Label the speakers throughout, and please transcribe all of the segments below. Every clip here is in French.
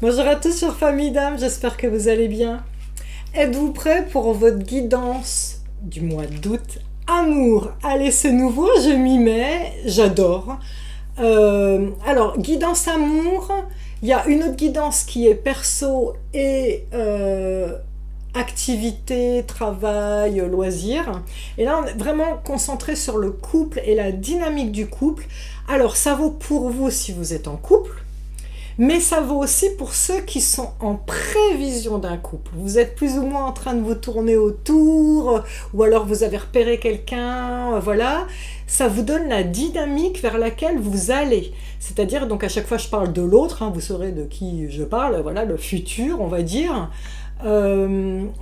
Speaker 1: Bonjour à tous sur Famille d'âme, j'espère que vous allez bien. Êtes-vous prêts pour votre guidance du mois d'août? Amour, allez c'est nouveau, je m'y mets, j'adore. Alors, guidance amour, il y a une autre guidance qui est perso et activité, travail, loisirs. Et là, on est vraiment concentré sur le couple et la dynamique du couple. Alors, ça vaut pour vous si vous êtes en couple. Mais ça vaut aussi pour ceux qui sont en prévision d'un couple. Vous êtes plus ou moins en train de vous tourner autour, ou alors vous avez repéré quelqu'un, voilà. Ça vous donne la dynamique vers laquelle vous allez. C'est-à-dire, donc à chaque fois je parle de l'autre, hein, vous saurez de qui je parle, voilà, le futur, on va dire.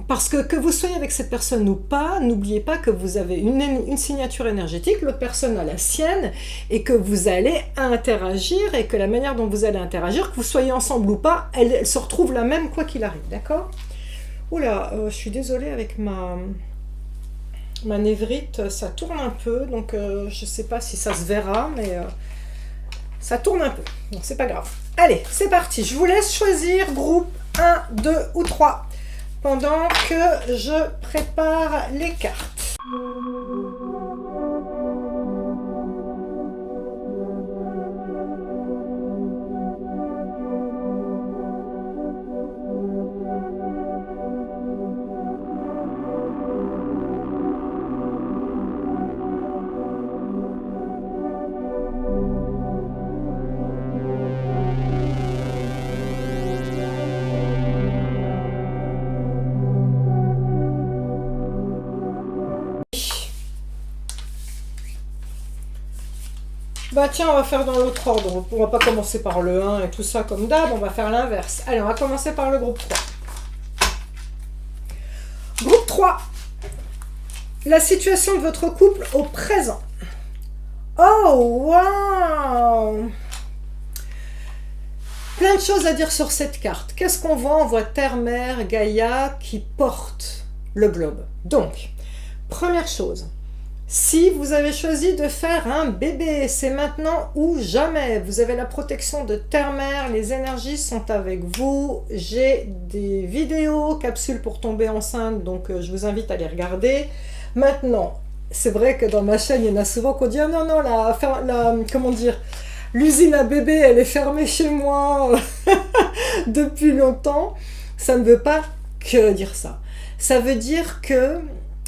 Speaker 1: Parce que vous soyez avec cette personne ou pas, n'oubliez pas que vous avez une signature énergétique, l'autre personne a la sienne, et que vous allez interagir, et que la manière dont vous allez interagir, que vous soyez ensemble ou pas, elle se retrouve la même quoi qu'il arrive, d'accord? Oula, je suis désolée avec ma névrite, ça tourne un peu, donc je sais pas si ça se verra, mais ça tourne un peu, donc c'est pas grave. Allez, c'est parti, je vous laisse choisir groupe 1, 2 ou 3 pendant que je prépare les cartes. Bah tiens, on va faire dans l'autre ordre. On va pas commencer par le 1 et tout ça comme d'hab, on va faire l'inverse. Allez, on va commencer par le groupe 3. Groupe 3. La situation de votre couple au présent. Oh, waouh! Plein de choses à dire sur cette carte. Qu'est-ce qu'on voit? On voit Terre, Mère, Gaïa qui porte le globe. Donc, première chose. Si vous avez choisi de faire un bébé, c'est maintenant ou jamais. Vous avez la protection de Terre-Mère, les énergies sont avec vous. J'ai des vidéos, capsules pour tomber enceinte, donc je vous invite à les regarder. Maintenant, c'est vrai que dans ma chaîne, il y en a souvent qui ont dit « Ah non, non, comment dire, l'usine à bébé, elle est fermée chez moi depuis longtemps. » Ça ne veut pas que dire ça. Ça veut dire que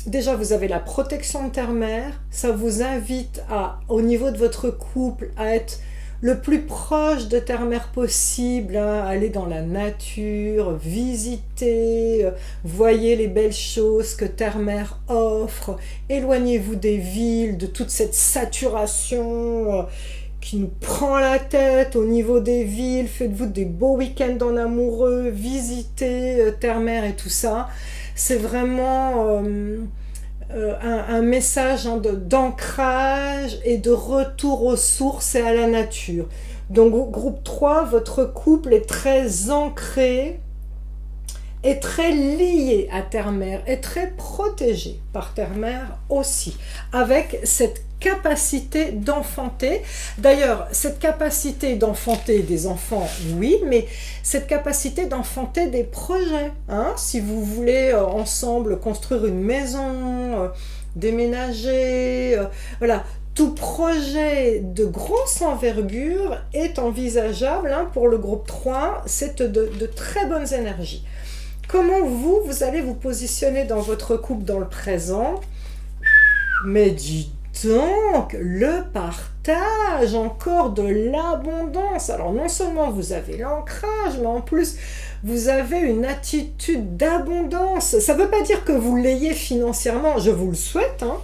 Speaker 1: déjà, vous avez la protection de Terre-Mère, ça vous invite au niveau de votre couple, à être le plus proche de Terre-Mère possible, hein, aller dans la nature, visiter, voyez les belles choses que Terre-Mère offre, éloignez-vous des villes, de toute cette saturation qui nous prend la tête au niveau des villes, faites-vous des beaux week-ends en amoureux, visitez Terre-Mère et tout ça. C'est vraiment un message hein, d'ancrage et de retour aux sources et à la nature. Donc groupe 3, votre couple est très ancré, est très lié à Terre-Mère, est très protégé par Terre-Mère aussi, avec cette capacité d'enfanter. D'ailleurs, cette capacité d'enfanter des enfants, oui, mais cette capacité d'enfanter des projets. Hein, si vous voulez ensemble construire une maison, déménager, voilà, tout projet de grosse envergure est envisageable hein, pour le groupe 3, c'est de très bonnes énergies. Comment vous allez vous positionner dans votre couple dans le présent? Mais dis donc, le partage, encore de l'abondance. Alors non seulement vous avez l'ancrage, mais en plus vous avez une attitude d'abondance. Ça ne veut pas dire que vous l'ayez financièrement, je vous le souhaite, hein.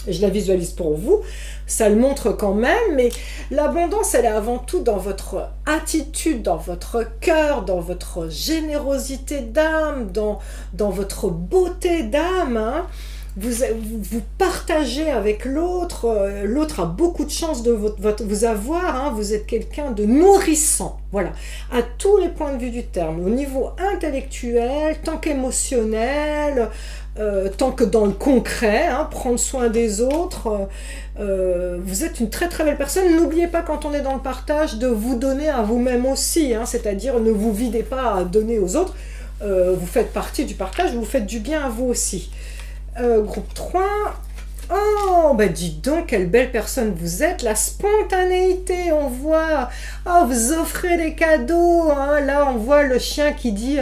Speaker 1: Je la visualise pour vous, ça le montre quand même, mais l'abondance, elle est avant tout dans votre attitude, dans votre cœur, dans votre générosité d'âme, dans votre beauté d'âme, hein. Vous partagez avec l'autre, l'autre a beaucoup de chance de vous avoir, hein, vous êtes quelqu'un de nourrissant, voilà, à tous les points de vue du terme, au niveau intellectuel, tant qu'émotionnel, tant que dans le concret, hein, prendre soin des autres. Vous êtes une très très belle personne. N'oubliez pas, quand on est dans le partage, de vous donner à vous-même aussi, hein, c'est-à-dire ne vous videz pas à donner aux autres. Vous faites partie du partage, vous faites du bien à vous aussi. Groupe 3. Oh, bah dis donc, quelle belle personne vous êtes, la spontanéité, on voit, oh, vous offrez des cadeaux, hein. Là on voit le chien qui dit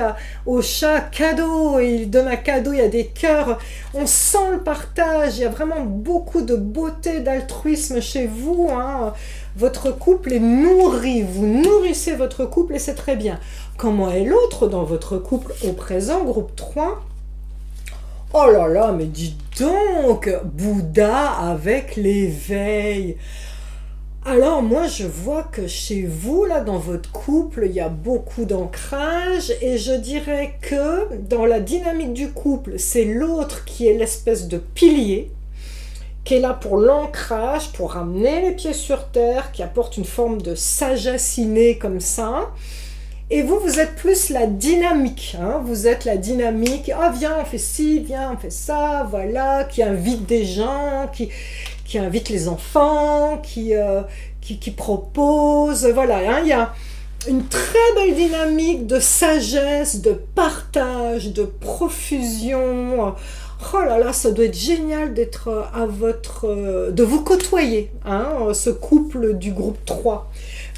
Speaker 1: au chat cadeau, et il donne un cadeau, il y a des cœurs, on sent le partage, il y a vraiment beaucoup de beauté, d'altruisme chez vous, hein. Votre couple est nourri, vous nourrissez votre couple et c'est très bien. Comment est l'autre dans votre couple au présent, groupe 3? Oh là là, mais dis donc, Bouddha avec l'éveil. Alors moi je vois que chez vous, là dans votre couple, il y a beaucoup d'ancrage et je dirais que dans la dynamique du couple, c'est l'autre qui est l'espèce de pilier, qui est là pour l'ancrage, pour ramener les pieds sur terre, qui apporte une forme de sagesse innée comme ça. Et vous, vous êtes plus la dynamique, hein, vous êtes la dynamique, ah viens on fait ci, viens on fait ça, voilà, qui invite des gens, qui invite les enfants, qui propose, voilà, hein, il y a une très belle dynamique de sagesse, de partage, de profusion. Oh là là, ça doit être génial d'être de vous côtoyer, hein, ce couple du groupe 3.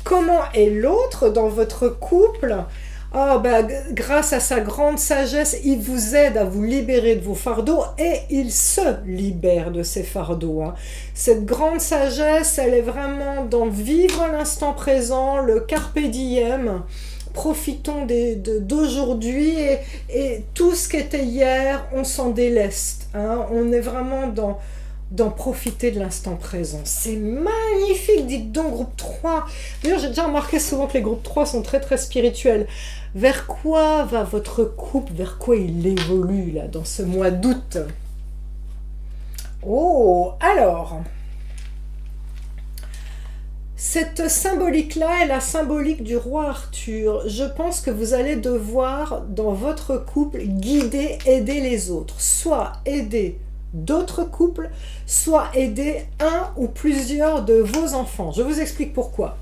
Speaker 1: Comment est l'autre dans votre couple? Oh, bah, grâce à sa grande sagesse, il vous aide à vous libérer de vos fardeaux et il se libère de ses fardeaux, hein. Cette grande sagesse, elle est vraiment dans vivre l'instant présent, le carpe diem. Profitons d'aujourd'hui et tout ce qui était hier, on s'en déleste, hein. On est vraiment d'en profiter de l'instant présent. C'est magnifique, dites donc, groupe 3. D'ailleurs, j'ai déjà remarqué souvent que les groupes 3 sont très très spirituels. Vers quoi va votre couple? Vers quoi il évolue là dans ce mois d'août? Oh, alors, cette symbolique-là est la symbolique du roi Arthur. Je pense que vous allez devoir, dans votre couple, guider, aider les autres. Soit aider d'autres couples, soit aider un ou plusieurs de vos enfants. Je vous explique pourquoi.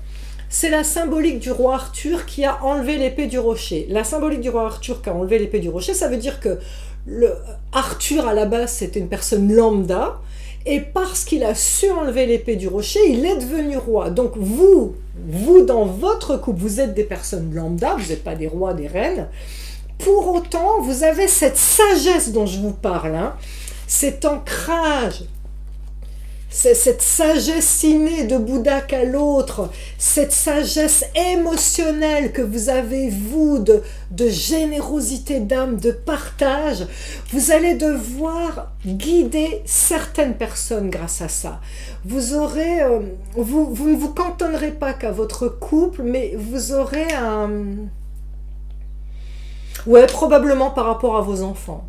Speaker 1: C'est la symbolique du roi Arthur qui a enlevé l'épée du rocher. La symbolique du roi Arthur qui a enlevé l'épée du rocher, ça veut dire que Arthur, à la base, c'était une personne lambda, et parce qu'il a su enlever l'épée du rocher, il est devenu roi. Donc vous, dans votre couple, vous êtes des personnes lambda, vous n'êtes pas des rois, des reines. Pour autant, vous avez cette sagesse dont je vous parle, hein, cet ancrage, cette sagesse innée de Bouddha qu'à l'autre, cette sagesse émotionnelle que vous avez, vous, de générosité d'âme, de partage, vous allez devoir guider certaines personnes grâce à ça. Vous aurez, vous ne vous cantonnerez pas qu'à votre couple, mais vous aurez ouais, probablement par rapport à vos enfants,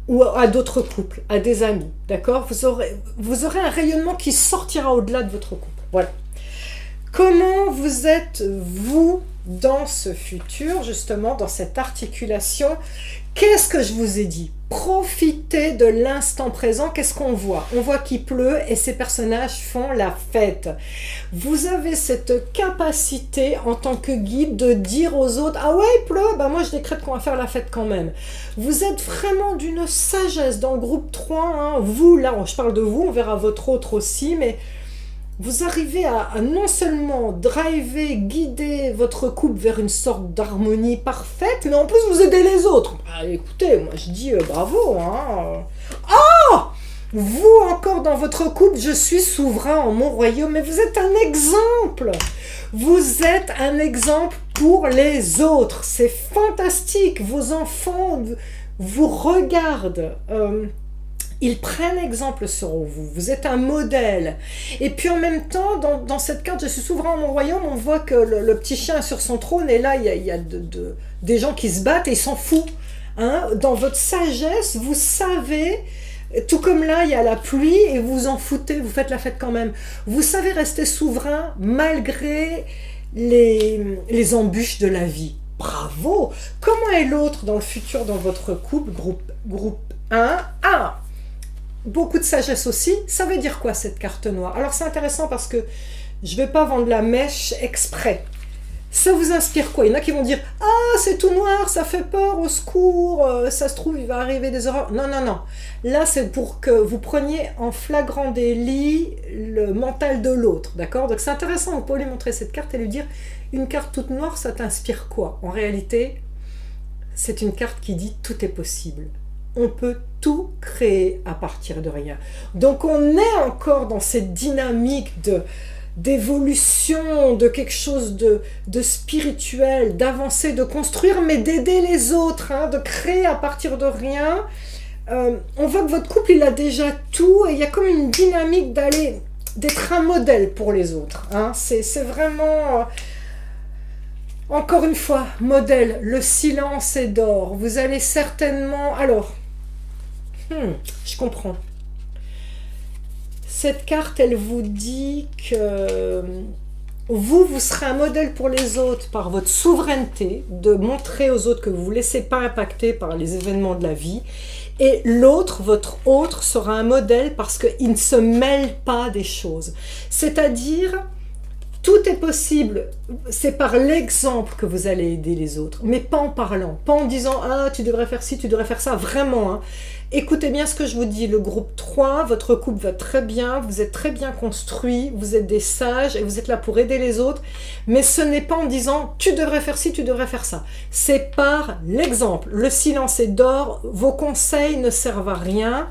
Speaker 1: ou à d'autres couples, à des amis, d'accord, vous aurez un rayonnement qui sortira au-delà de votre couple. Voilà. Comment vous êtes, vous, dans ce futur, justement, dans cette articulation? Qu'est-ce que je vous ai dit? Profitez de l'instant présent. Qu'est-ce qu'on voit? On voit qu'il pleut et ces personnages font la fête. Vous avez cette capacité en tant que guide de dire aux autres: ah ouais, il pleut, bah moi je décrète qu'on va faire la fête quand même. Vous êtes vraiment d'une sagesse dans le groupe 3, hein. Vous, là, je parle de vous, on verra votre autre aussi, mais vous arrivez à non seulement driver, guider votre couple vers une sorte d'harmonie parfaite, mais en plus vous aidez les autres. Bah, écoutez, moi je dis bravo, hein. Oh, vous encore dans votre couple, je suis souverain en mon royaume, mais vous êtes un exemple. Vous êtes un exemple pour les autres. C'est fantastique. Vos enfants vous regardent. Ils prennent exemple sur vous, vous êtes un modèle. Et puis en même temps, dans cette carte, je suis souverain en mon royaume, on voit que le petit chien est sur son trône, et là, il y a des gens qui se battent et ils s'en foutent. Hein? Dans votre sagesse, vous savez, tout comme là, il y a la pluie et vous vous en foutez, vous faites la fête quand même. Vous savez rester souverain malgré les embûches de la vie. Bravo! Comment est l'autre dans le futur, dans votre couple, groupe Hein? Ah! Beaucoup de sagesse aussi. Ça veut dire quoi cette carte noire? Alors c'est intéressant parce que je ne vais pas vendre la mèche exprès. Ça vous inspire quoi? Il y en a qui vont dire ah, c'est tout noir, ça fait peur, au secours, ça se trouve, il va arriver des horreurs. Non, non, non. Là, c'est pour que vous preniez en flagrant délit le mental de l'autre, d'accord? Donc c'est intéressant, vous pouvez lui montrer cette carte et lui dire une carte toute noire, ça t'inspire quoi? En réalité, c'est une carte qui dit tout est possible. On peut tout créer à partir de rien. Donc on est encore dans cette dynamique d'évolution, de quelque chose de spirituel, d'avancer, de construire, mais d'aider les autres, hein, de créer à partir de rien. On voit que votre couple, il a déjà tout, et il y a comme une dynamique d'être un modèle pour les autres. Hein. C'est vraiment, encore une fois, modèle, le silence est d'or. Vous allez certainement... Alors, je comprends. Cette carte, elle vous dit que vous serez un modèle pour les autres par votre souveraineté, de montrer aux autres que vous ne vous laissez pas impacter par les événements de la vie. Et l'autre, votre autre, sera un modèle parce qu'il ne se mêle pas des choses. C'est-à-dire, tout est possible. C'est par l'exemple que vous allez aider les autres, mais pas en parlant, pas en disant « Ah, tu devrais faire ci, tu devrais faire ça », vraiment, hein. Écoutez bien ce que je vous dis, le groupe 3, votre couple va très bien, vous êtes très bien construit, vous êtes des sages et vous êtes là pour aider les autres, mais ce n'est pas en disant « tu devrais faire ci, tu devrais faire ça ». C'est par l'exemple. Le silence est d'or, vos conseils ne servent à rien.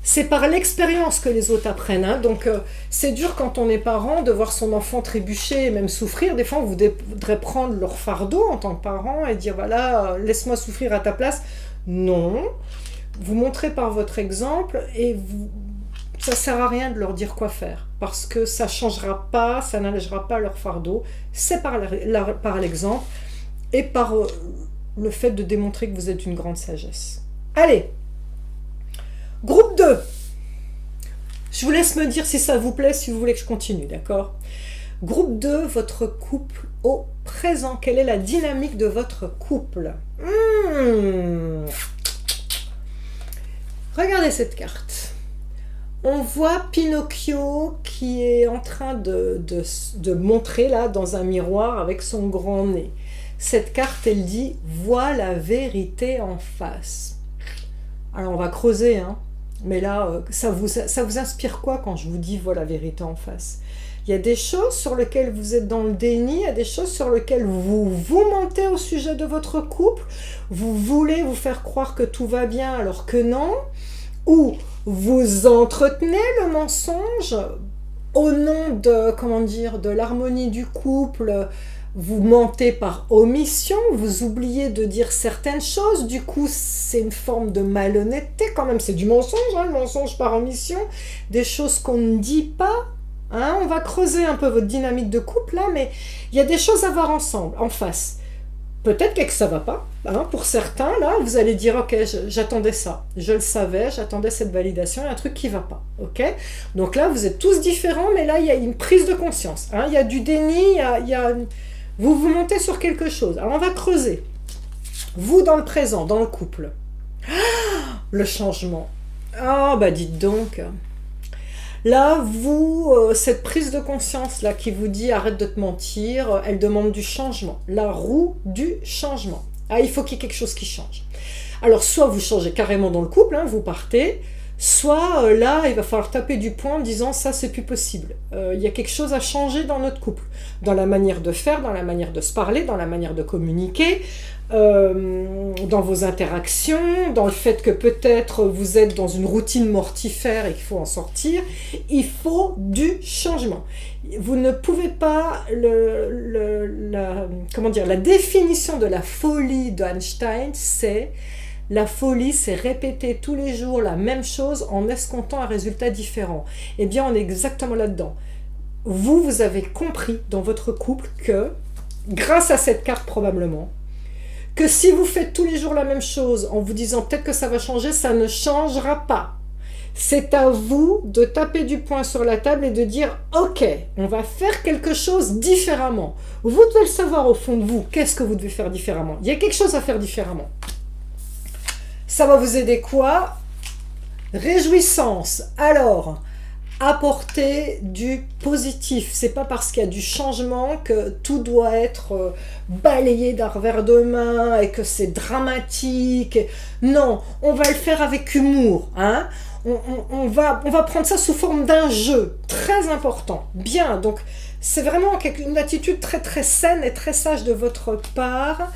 Speaker 1: C'est par l'expérience que les autres apprennent. Hein. Donc, c'est dur quand on est parent de voir son enfant trébucher et même souffrir. Des fois, on voudrait prendre leur fardeau en tant que parent et dire « voilà, laisse-moi souffrir à ta place ». Non. Vous montrez par votre exemple et ça ne sert à rien de leur dire quoi faire parce que ça ne changera pas, ça n'allégera pas leur fardeau. C'est par l'exemple et par le fait de démontrer que vous êtes une grande sagesse. Allez, groupe 2. Je vous laisse me dire si ça vous plaît, si vous voulez que je continue, d'accord? Groupe 2, votre couple au présent. Quelle est la dynamique de votre couple? Regardez cette carte. On voit Pinocchio qui est en train de montrer là dans un miroir avec son grand nez. Cette carte, elle dit « Vois la vérité en face ». Alors on va creuser, hein. Mais là, ça vous inspire quoi quand je vous dis « Vois la vérité en face ». Il y a des choses sur lesquelles vous êtes dans le déni, il y a des choses sur lesquelles vous mentez au sujet de votre couple, vous voulez vous faire croire que tout va bien alors que non, ou vous entretenez le mensonge au nom de l'harmonie du couple, vous mentez par omission, vous oubliez de dire certaines choses, du coup c'est une forme de malhonnêteté quand même, c'est du mensonge, hein, le mensonge par omission, des choses qu'on ne dit pas. Hein, on va creuser un peu votre dynamique de couple là, mais il y a des choses à voir ensemble, en face. Peut-être que ça ne va pas. Hein, pour certains, là, vous allez dire, ok, j'attendais ça, je le savais, j'attendais cette validation, il y a un truc qui ne va pas. Okay, donc là, vous êtes tous différents, mais là, il y a une prise de conscience. Hein, il y a du déni, vous montez sur quelque chose. Alors, on va creuser. Vous, dans le présent, dans le couple. Ah, le changement. Ah, bah dites donc... Là, cette prise de conscience-là qui vous dit « arrête de te mentir », elle demande du changement. La roue du changement. Ah, il faut qu'il y ait quelque chose qui change. Alors, soit vous changez carrément dans le couple, hein, vous partez, soit là, il va falloir taper du poing en disant « ça, c'est plus possible ». Il y a quelque chose à changer dans notre couple, dans la manière de faire, dans la manière de se parler, dans la manière de communiquer, dans vos interactions, dans le fait que peut-être vous êtes dans une routine mortifère et qu'il faut en sortir. Il faut du changement. Vous ne pouvez pas... la définition de la folie d'Einstein, c'est... La folie, c'est répéter tous les jours la même chose en escomptant un résultat différent. Eh bien, on est exactement là-dedans. Vous avez compris dans votre couple que, grâce à cette carte probablement, que si vous faites tous les jours la même chose en vous disant peut-être que ça va changer, ça ne changera pas. C'est à vous de taper du poing sur la table et de dire « Ok, on va faire quelque chose différemment ». Vous devez le savoir au fond de vous, qu'est-ce que vous devez faire différemment. Il y a quelque chose à faire différemment. Ça va vous aider quoi? Réjouissance. Alors, apporter du positif. C'est pas parce qu'il y a du changement que tout doit être balayé d'un revers de main et que c'est dramatique. Non, on va le faire avec humour. Hein? On va prendre ça sous forme d'un jeu. Très important. Bien, donc c'est vraiment une attitude très très saine et très sage de votre part.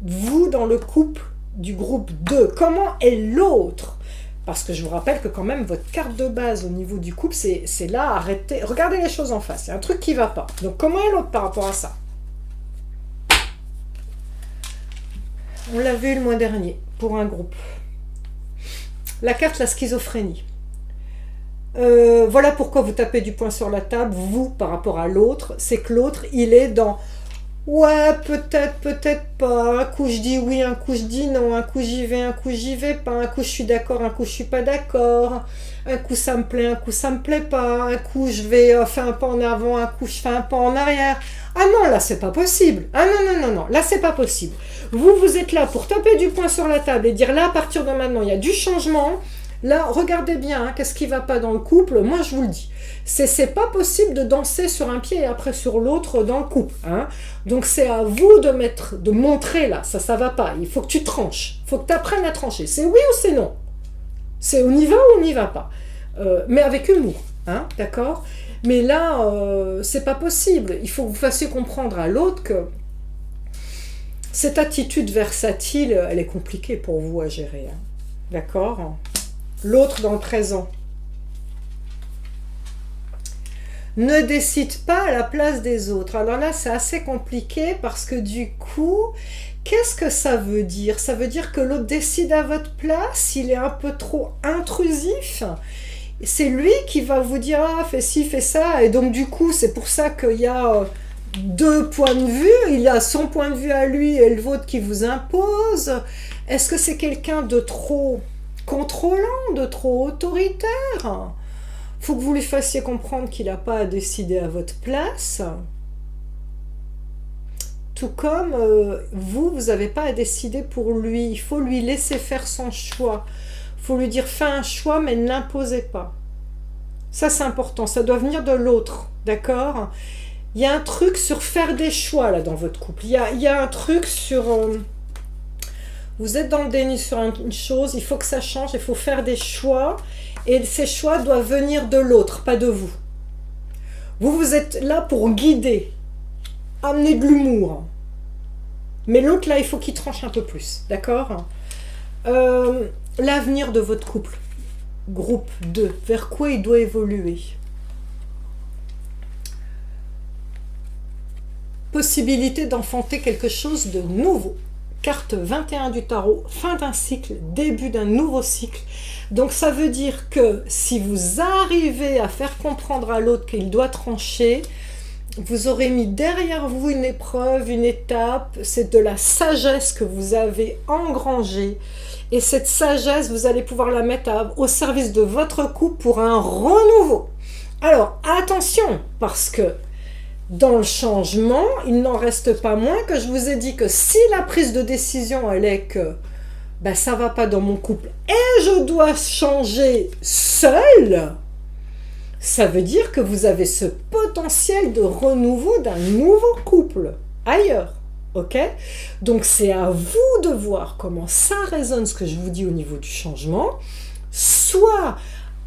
Speaker 1: Vous, dans le couple du groupe 2, comment est l'autre? Parce que je vous rappelle que quand même, votre carte de base au niveau du couple, c'est là, arrêtez, regardez les choses en face, il y a un truc qui ne va pas. Donc comment est l'autre par rapport à ça? On l'a vu le mois dernier, pour un groupe. La carte, la schizophrénie. Voilà pourquoi vous tapez du poing sur la table, vous, par rapport à l'autre, c'est que l'autre, il est dans... Ouais, peut-être, peut-être pas. Un coup je dis oui, un coup je dis non, un coup j'y vais, un coup j'y vais pas, un coup je suis d'accord, un coup je suis pas d'accord, un coup ça me plaît, un coup ça me plaît pas, un coup je vais faire un pas en avant, un coup je fais un pas en arrière. Ah non, là c'est pas possible. Ah non, non, non, non, là c'est pas possible. Vous êtes là pour taper du poing sur la table et dire là à partir de maintenant il y a du changement. Là, regardez bien, hein, qu'est-ce qui va pas dans le couple? Moi je vous le dis. C'est pas possible de danser sur un pied et après sur l'autre dans le couple. Hein. Donc c'est à vous de montrer là, ça va pas. Il faut que tu tranches. Il faut que tu apprennes à trancher. C'est oui ou c'est non. C'est on y va ou on n'y va pas. Mais avec humour. Hein, d'accord? Mais là, c'est pas possible. Il faut que vous fassiez comprendre à l'autre que cette attitude versatile, elle est compliquée pour vous à gérer. Hein. D'accord? L'autre dans le présent. Ne décide pas à la place des autres. Alors là, c'est assez compliqué parce que du coup, qu'est-ce que ça veut dire? Ça veut dire que l'autre décide à votre place, il est un peu trop intrusif. C'est lui qui va vous dire « Ah, fais ci, fais ça ». Et donc du coup, c'est pour ça qu'il y a deux points de vue. Il y a son point de vue à lui et le vôtre qui vous impose. Est-ce que c'est quelqu'un de trop contrôlant, de trop autoritaire? Faut que vous lui fassiez comprendre qu'il n'a pas à décider à votre place. Tout comme vous n'avez pas à décider pour lui. Il faut lui laisser faire son choix. Il faut lui dire fais un choix mais ne l'imposez pas. Ça c'est important, ça doit venir de l'autre. D'accord? Il y a un truc sur faire des choix là dans votre couple. Il y a un truc sur... vous êtes dans le déni sur une chose, il faut que ça change, il faut faire des choix. Et ces choix doivent venir de l'autre, pas de vous. Vous êtes là pour guider, amener de l'humour. Mais l'autre, là, il faut qu'il tranche un peu plus, d'accord? L'avenir de votre couple, groupe 2, vers quoi il doit évoluer? Possibilité d'enfanter quelque chose de nouveau. Carte 21 du tarot, fin d'un cycle, début d'un nouveau cycle. Donc ça veut dire que si vous arrivez à faire comprendre à l'autre qu'il doit trancher, vous aurez mis derrière vous une épreuve, une étape, c'est de la sagesse que vous avez engrangée. Et cette sagesse, vous allez pouvoir la mettre au service de votre couple pour un renouveau. Alors attention, parce que dans le changement, il n'en reste pas moins que je vous ai dit que si la prise de décision, elle est que ben, ça ne va pas dans mon couple et je dois changer seul, ça veut dire que vous avez ce potentiel de renouveau d'un nouveau couple ailleurs. Ok? Donc c'est à vous de voir comment ça résonne ce que je vous dis au niveau du changement. Soit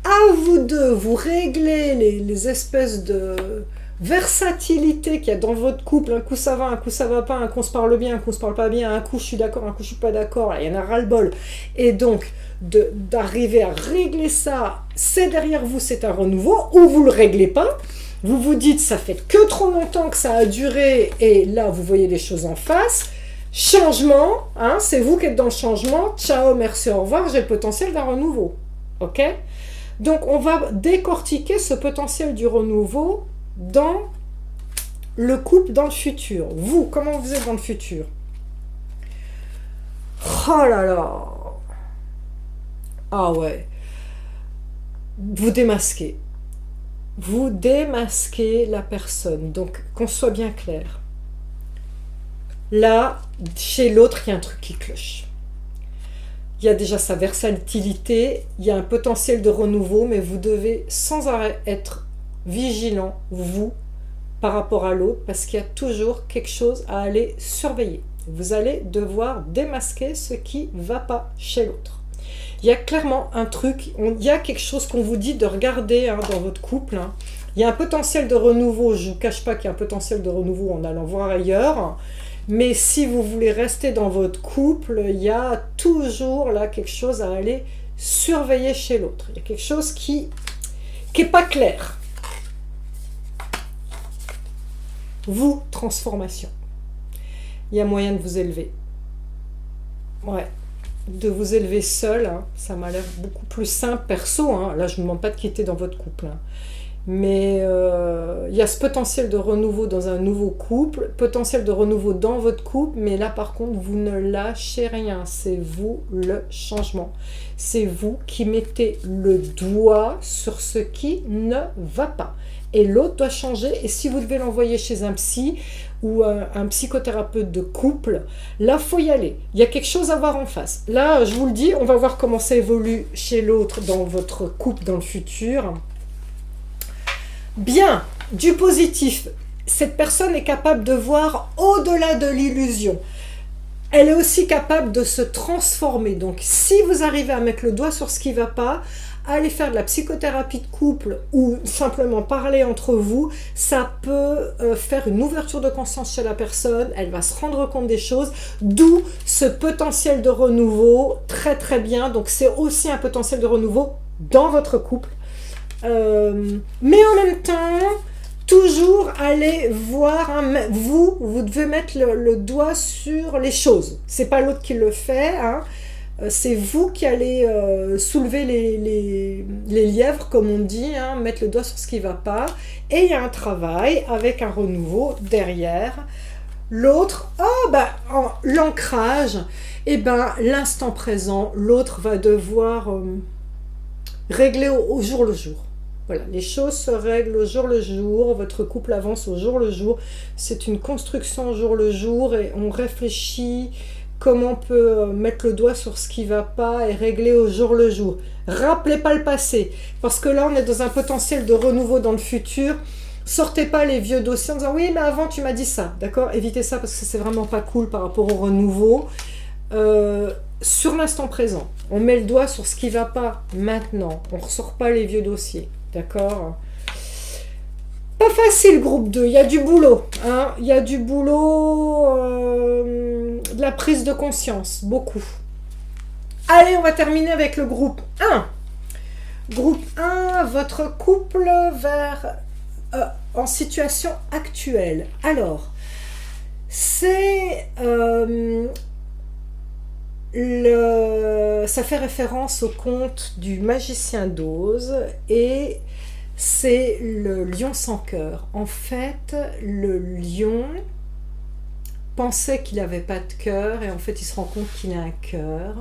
Speaker 1: à vous deux, vous réglez les espèces de versatilité qu'il y a dans votre couple, un coup ça va, un coup ça va pas, un coup on se parle bien, un coup on se parle pas bien, un coup je suis d'accord, un coup je suis pas d'accord, il y en a ras-le-bol. Et donc, d'arriver à régler ça, c'est derrière vous, c'est un renouveau, ou vous le réglez pas, vous vous dites ça fait que trop longtemps que ça a duré, et là vous voyez les choses en face, changement, hein, c'est vous qui êtes dans le changement, ciao, merci, au revoir, j'ai le potentiel d'un renouveau. Ok? Donc on va décortiquer ce potentiel du renouveau dans le couple, dans le futur. Vous, comment vous êtes dans le futur? Oh là là! Ah ouais. Vous démasquez. Vous démasquez la personne. Donc, qu'on soit bien clair. Là, chez l'autre, il y a un truc qui cloche. Il y a déjà sa versatilité, il y a un potentiel de renouveau, mais vous devez sans arrêt être vigilant, vous, par rapport à l'autre, parce qu'il y a toujours quelque chose à aller surveiller. Vous allez devoir démasquer ce qui ne va pas chez l'autre. Il y a clairement un truc, il y a quelque chose qu'on vous dit de regarder dans votre couple. Il y a un potentiel de renouveau, je ne vous cache pas qu'il y a un potentiel de renouveau en allant voir ailleurs, mais si vous voulez rester dans votre couple, il y a toujours là quelque chose à aller surveiller chez l'autre. Il y a quelque chose qui n'est pas clair. Vous, transformation. Il y a moyen de vous élever. Ouais. De vous élever seul, ça m'a l'air beaucoup plus simple perso, là je ne vous demande pas de quitter dans votre couple, mais il y a ce potentiel de renouveau dans un nouveau couple, potentiel de renouveau dans votre couple, mais là par contre vous ne lâchez rien, c'est vous le changement, c'est vous qui mettez le doigt sur ce qui ne va pas, et l'autre doit changer, et si vous devez l'envoyer chez un psy, ou un psychothérapeute de couple, là, il faut y aller. Il y a quelque chose à voir en face. Là, je vous le dis, on va voir comment ça évolue chez l'autre dans votre couple dans le futur. Bien, du positif. Cette personne est capable de voir au-delà de l'illusion. Elle est aussi capable de se transformer. Donc, si vous arrivez à mettre le doigt sur ce qui ne va pas, aller faire de la psychothérapie de couple ou simplement parler entre vous, ça peut faire une ouverture de conscience chez la personne, elle va se rendre compte des choses, d'où ce potentiel de renouveau, très très bien, donc c'est aussi un potentiel de renouveau dans votre couple, mais en même temps, toujours aller voir, vous devez mettre le doigt sur les choses, c'est pas l'autre qui le fait, c'est vous qui allez soulever les lièvres, comme on dit, mettre le doigt sur ce qui ne va pas. Et il y a un travail avec un renouveau derrière. L'autre, l'ancrage, l'instant présent, l'autre va devoir régler au jour le jour. Voilà, les choses se règlent au jour le jour, votre couple avance au jour le jour. C'est une construction au jour le jour et on réfléchit comment on peut mettre le doigt sur ce qui ne va pas et régler au jour le jour. Rappelez pas le passé, parce que là on est dans un potentiel de renouveau dans le futur. Sortez pas les vieux dossiers en disant oui mais avant tu m'as dit ça, d'accord? Évitez ça parce que c'est vraiment pas cool par rapport au renouveau. Sur l'instant présent, on met le doigt sur ce qui ne va pas maintenant, on ne ressort pas les vieux dossiers, d'accord? Pas facile groupe 2, il y a du boulot, il y a du boulot, de la prise de conscience, beaucoup. Allez, on va terminer avec le groupe 1. Groupe 1, votre couple en situation actuelle. Alors, c'est ça fait référence au conte du magicien d'Oz et c'est le lion sans cœur. En fait, le lion pensait qu'il n'avait pas de cœur et en fait il se rend compte qu'il a un cœur.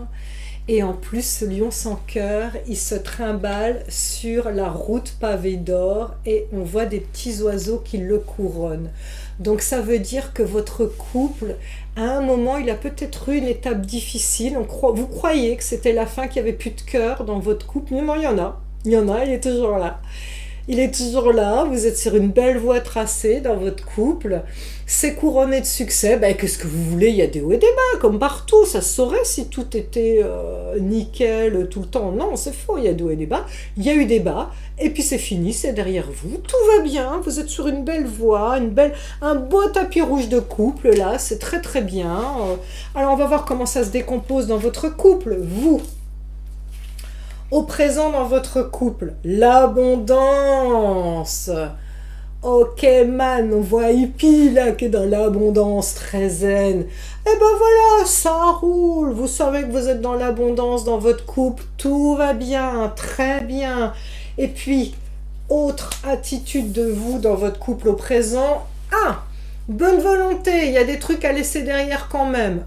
Speaker 1: Et en plus, ce lion sans cœur, il se trimballe sur la route pavée d'or et on voit des petits oiseaux qui le couronnent. Donc ça veut dire que votre couple, à un moment, il a peut-être eu une étape difficile. Vous croyez que c'était la fin, qu'il n'y avait plus de cœur dans votre couple, mais non, il y en a, il est toujours là. Il est toujours là, vous êtes sur une belle voie tracée dans votre couple, c'est couronné de succès, qu'est-ce que vous voulez, il y a des hauts et des bas, comme partout, ça se saurait si tout était nickel tout le temps, non, c'est faux, il y a des hauts et des bas, il y a eu des bas, et puis c'est fini, c'est derrière vous, tout va bien, vous êtes sur une belle voie, un beau tapis rouge de couple, là, c'est très très bien, alors on va voir comment ça se décompose dans votre couple, vous. Au présent dans votre couple, l'abondance. Ok man, on voit Hippie là qui est dans l'abondance, très zen. Et voilà, ça roule. Vous savez que vous êtes dans l'abondance dans votre couple, tout va bien, très bien. Et puis, autre attitude de vous dans votre couple au présent. Bonne volonté, il y a des trucs à laisser derrière quand même,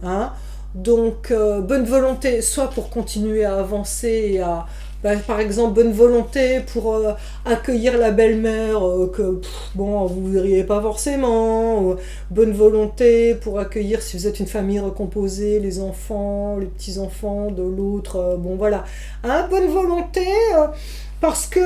Speaker 1: Donc, bonne volonté, soit pour continuer à avancer et à Par exemple, bonne volonté pour accueillir la belle-mère que bon, vous ne verriez pas forcément. Ou bonne volonté pour accueillir, si vous êtes une famille recomposée, les enfants, les petits-enfants de l'autre. Bon, voilà. Hein, bonne volonté parce que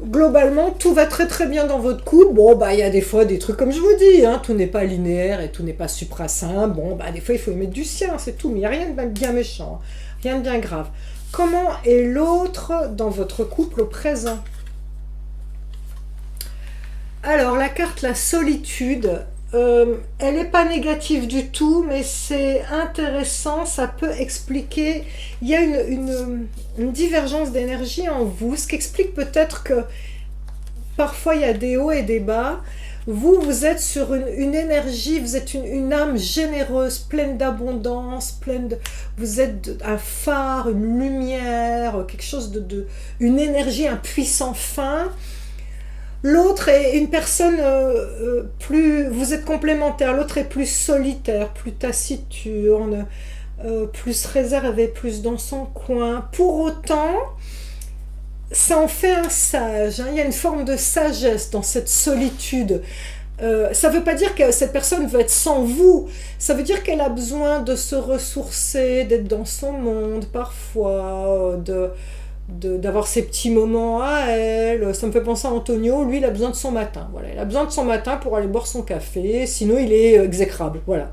Speaker 1: globalement, tout va très très bien dans votre couple. Bon, il y a des fois des trucs comme je vous dis, hein, tout n'est pas linéaire et tout n'est pas suprasain. Bon, des fois, il faut y mettre du sien, c'est tout. Mais il n'y a rien de bien méchant, hein, rien de bien grave. Comment est l'autre dans votre couple au présent? Alors, la carte la solitude, elle n'est pas négative du tout, mais c'est intéressant, ça peut expliquer, il y a une divergence d'énergie en vous, ce qui explique peut-être que parfois il y a des hauts et des bas. Vous êtes sur une énergie, vous êtes une âme généreuse, pleine d'abondance, vous êtes un phare, une lumière, quelque chose une énergie, un puissant fin. L'autre est une personne vous êtes complémentaire, l'autre est plus solitaire, plus taciturne, plus réservé, plus dans son coin. Pour autant, ça en fait un sage, hein. Il y a une forme de sagesse dans cette solitude. Ça ne veut pas dire que cette personne veut être sans vous, ça veut dire qu'elle a besoin de se ressourcer, d'être dans son monde parfois, d'avoir ses petits moments à elle. Ça me fait penser à Antonio, lui il a besoin de son matin, voilà. Il a besoin de son matin pour aller boire son café, sinon il est exécrable, voilà.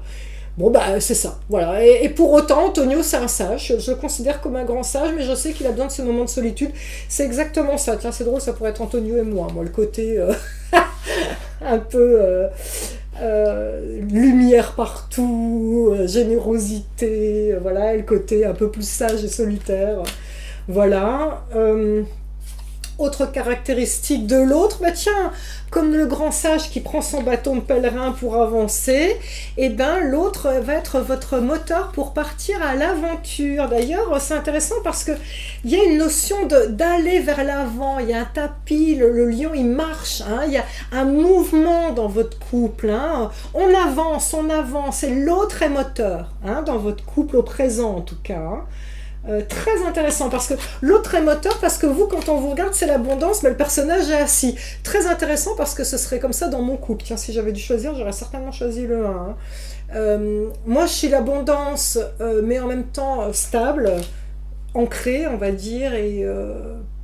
Speaker 1: Bon c'est ça, voilà. Et pour autant, Antonio c'est un sage, je le considère comme un grand sage, mais je sais qu'il a besoin de ce moment de solitude. C'est exactement ça, tiens c'est drôle, ça pourrait être Antonio et moi le côté un peu lumière partout, générosité, voilà, et le côté un peu plus sage et solitaire, voilà. Autre caractéristique de l'autre, tiens, comme le grand sage qui prend son bâton de pèlerin pour avancer, et l'autre va être votre moteur pour partir à l'aventure. D'ailleurs, c'est intéressant parce que il y a une notion d'aller vers l'avant, il y a un tapis, le lion il marche, hein, il y a un mouvement dans votre couple, hein, on avance, et l'autre est moteur, hein, dans votre couple au présent en tout cas, hein. Très intéressant parce que l'autre est moteur, parce que vous quand on vous regarde c'est l'abondance mais le personnage est assis. Très intéressant parce que ce serait comme ça dans mon couple. Tiens, si j'avais dû choisir j'aurais certainement choisi le 1, hein. Moi je suis l'abondance mais en même temps stable, ancrée on va dire, et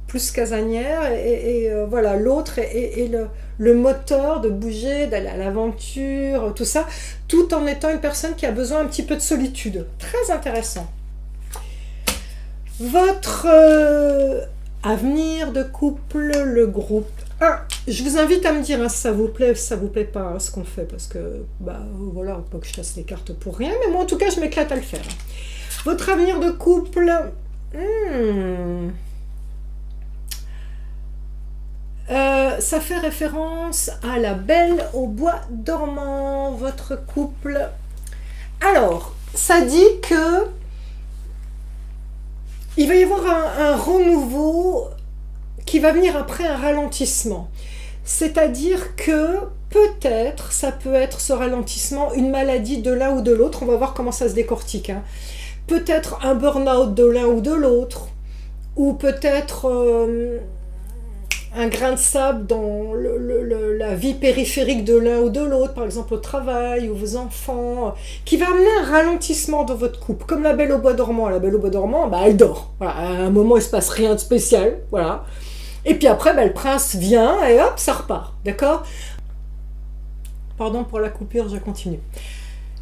Speaker 1: plus casanière, et voilà, l'autre est le moteur de bouger, d'aller à l'aventure, tout ça, tout en étant une personne qui a besoin un petit peu de solitude. Très intéressant. Votre avenir de couple, le groupe. Je vous invite à me dire si ça vous plaît pas, hein, ce qu'on fait, parce que voilà, pas que je fasse les cartes pour rien, mais moi en tout cas je m'éclate à le faire. Votre avenir de couple, ça fait référence à la Belle au bois dormant, votre couple. Alors, ça dit que il va y avoir un renouveau qui va venir après un ralentissement. C'est-à-dire que peut-être, ça peut être ce ralentissement, une maladie de l'un ou de l'autre, on va voir comment ça se décortique, hein. Peut-être un burn-out de l'un ou de l'autre, ou peut-être un grain de sable dans la vie périphérique de l'un ou de l'autre, par exemple au travail ou vos enfants, qui va amener un ralentissement dans votre couple, comme la Belle au bois dormant. La Belle au bois dormant, elle dort. Voilà, à un moment, il ne se passe rien de spécial, voilà. Et puis après, le prince vient et hop, ça repart, d'accord? Pardon pour la coupure, je continue.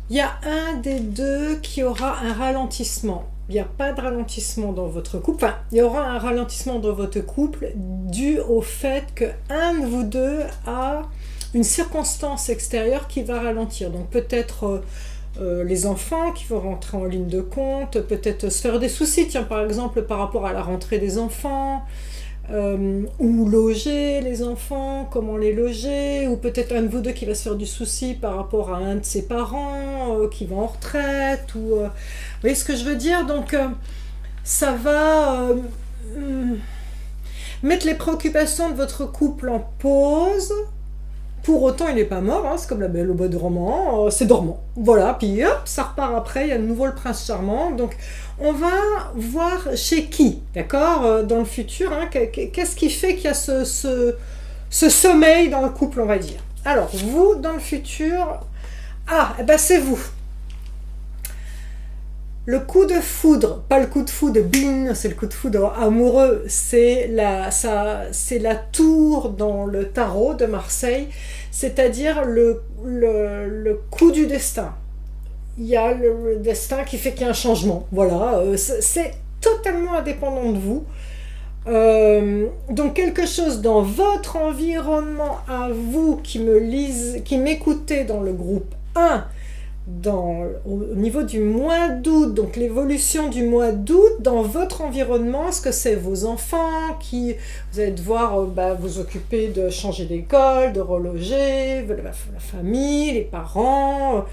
Speaker 1: Il y a un des deux qui aura un ralentissement. Il n'y a pas de ralentissement dans votre couple. Enfin, il y aura un ralentissement dans votre couple dû au fait qu'un de vous deux a une circonstance extérieure qui va ralentir. Donc peut-être les enfants qui vont rentrer en ligne de compte, peut-être se faire des soucis, tiens, par exemple par rapport à la rentrée des enfants, ou loger les enfants, comment les loger, ou peut-être un de vous deux qui va se faire du souci par rapport à un de ses parents qui va en retraite, ou vous voyez ce que je veux dire. Donc ça va mettre les préoccupations de votre couple en pause Pour autant, il n'est pas mort, hein, c'est comme la Belle au bois dormant, c'est dormant. Voilà, puis hop, ça repart après, il y a de nouveau le prince charmant. Donc, on va voir chez qui, d'accord, dans le futur, hein, qu'est-ce qui fait qu'il y a ce sommeil dans le couple, on va dire. Alors, vous, dans le futur, ah, eh ben c'est vous. Le coup de foudre, pas le coup de foudre, bing, c'est le coup de foudre amoureux, c'est la tour dans le tarot de Marseille, c'est-à-dire le coup du destin. Il y a le destin qui fait qu'il y a un changement, voilà, c'est totalement indépendant de vous. Donc quelque chose dans votre environnement à vous qui m'écoutez dans le groupe 1, au niveau du mois d'août, donc l'évolution du mois d'août dans votre environnement, est-ce que c'est vos enfants qui vous allez devoir vous occuper de changer d'école, de reloger, la famille, les parents,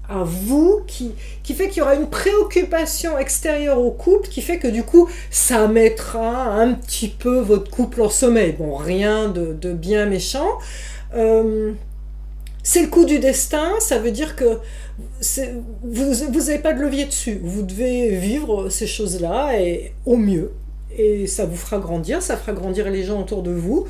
Speaker 1: à vous, qui fait qu'il y aura une préoccupation extérieure au couple, qui fait que du coup, ça mettra un petit peu votre couple en sommeil. Bon, rien de bien méchant. C'est le coup du destin, ça veut dire que vous n'avez pas de levier dessus. Vous devez vivre ces choses-là et au mieux. Et ça vous fera grandir, ça fera grandir les gens autour de vous.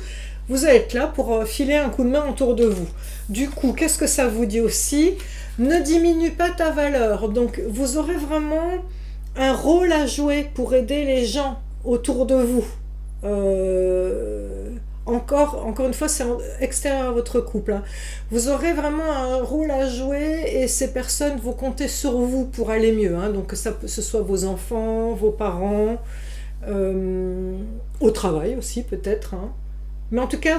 Speaker 1: Vous allez être là pour filer un coup de main autour de vous. Du coup, qu'est-ce que ça vous dit aussi ? Ne diminue pas ta valeur. Donc, vous aurez vraiment un rôle à jouer pour aider les gens autour de vous. Encore une fois, c'est extérieur à votre couple. Hein. Vous aurez vraiment un rôle à jouer et ces personnes vont compter sur vous pour aller mieux. Hein. Donc, que ce soit vos enfants, vos parents, au travail aussi peut-être. Hein. Mais en tout cas,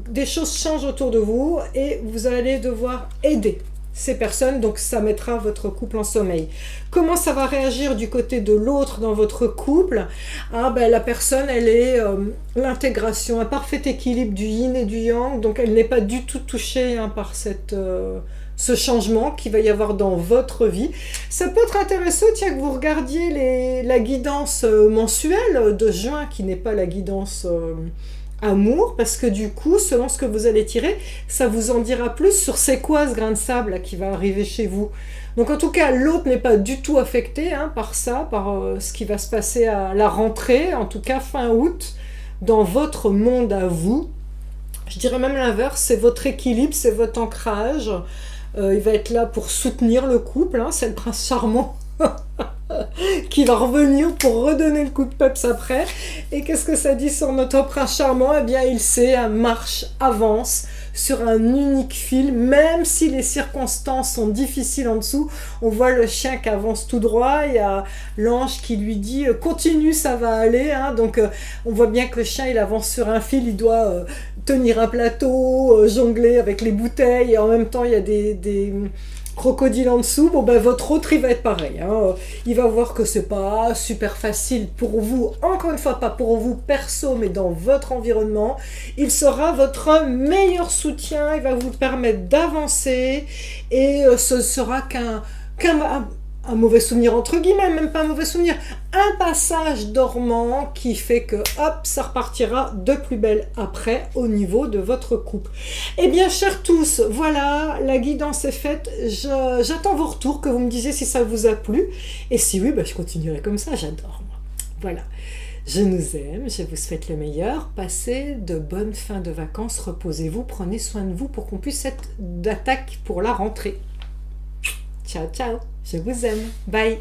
Speaker 1: des choses changent autour de vous et vous allez devoir aider ces personnes, donc ça mettra votre couple en sommeil. Comment ça va réagir du côté de l'autre dans votre couple ? Ah ben la personne, elle est l'intégration, un parfait équilibre du yin et du yang, donc elle n'est pas du tout touchée par ce changement qu'il va y avoir dans votre vie. Ça peut être intéressant, tiens, que vous regardiez la guidance mensuelle de juin, qui n'est pas la guidance amour, parce que du coup, selon ce que vous allez tirer, ça vous en dira plus sur c'est quoi ce grain de sable là, qui va arriver chez vous. Donc en tout cas, l'autre n'est pas du tout affecté par ça, par ce qui va se passer à la rentrée, en tout cas fin août, dans votre monde à vous. Je dirais même l'inverse, c'est votre équilibre, c'est votre ancrage. Il va être là pour soutenir le couple, c'est le prince charmant. Qui va revenir pour redonner le coup de peps après. Et qu'est-ce que ça dit sur notre prince charmant ? Eh bien, il sait, marche, avance sur un unique fil, même si les circonstances sont difficiles en dessous. On voit le chien qui avance tout droit, il y a l'ange qui lui dit continue, ça va aller. Donc on voit bien que le chien il avance sur un fil, il doit tenir un plateau, jongler avec les bouteilles, et en même temps il y a des crocodile en dessous. Votre autre il va être pareil, il va voir que c'est pas super facile pour vous, encore une fois pas pour vous perso mais dans votre environnement. Il sera votre meilleur soutien, il va vous permettre d'avancer et ce sera qu'un mauvais souvenir entre guillemets, même pas un mauvais souvenir, un passage dormant qui fait que hop, ça repartira de plus belle après au niveau de votre couple. Eh bien chers tous, voilà, la guidance est faite, j'attends vos retours, que vous me disiez si ça vous a plu, et si oui, je continuerai comme ça, j'adore moi. Voilà, je nous aime, je vous souhaite le meilleur, passez de bonnes fins de vacances, reposez-vous, prenez soin de vous pour qu'on puisse être d'attaque pour la rentrée. Ciao, ciao, je vous aime. Bye.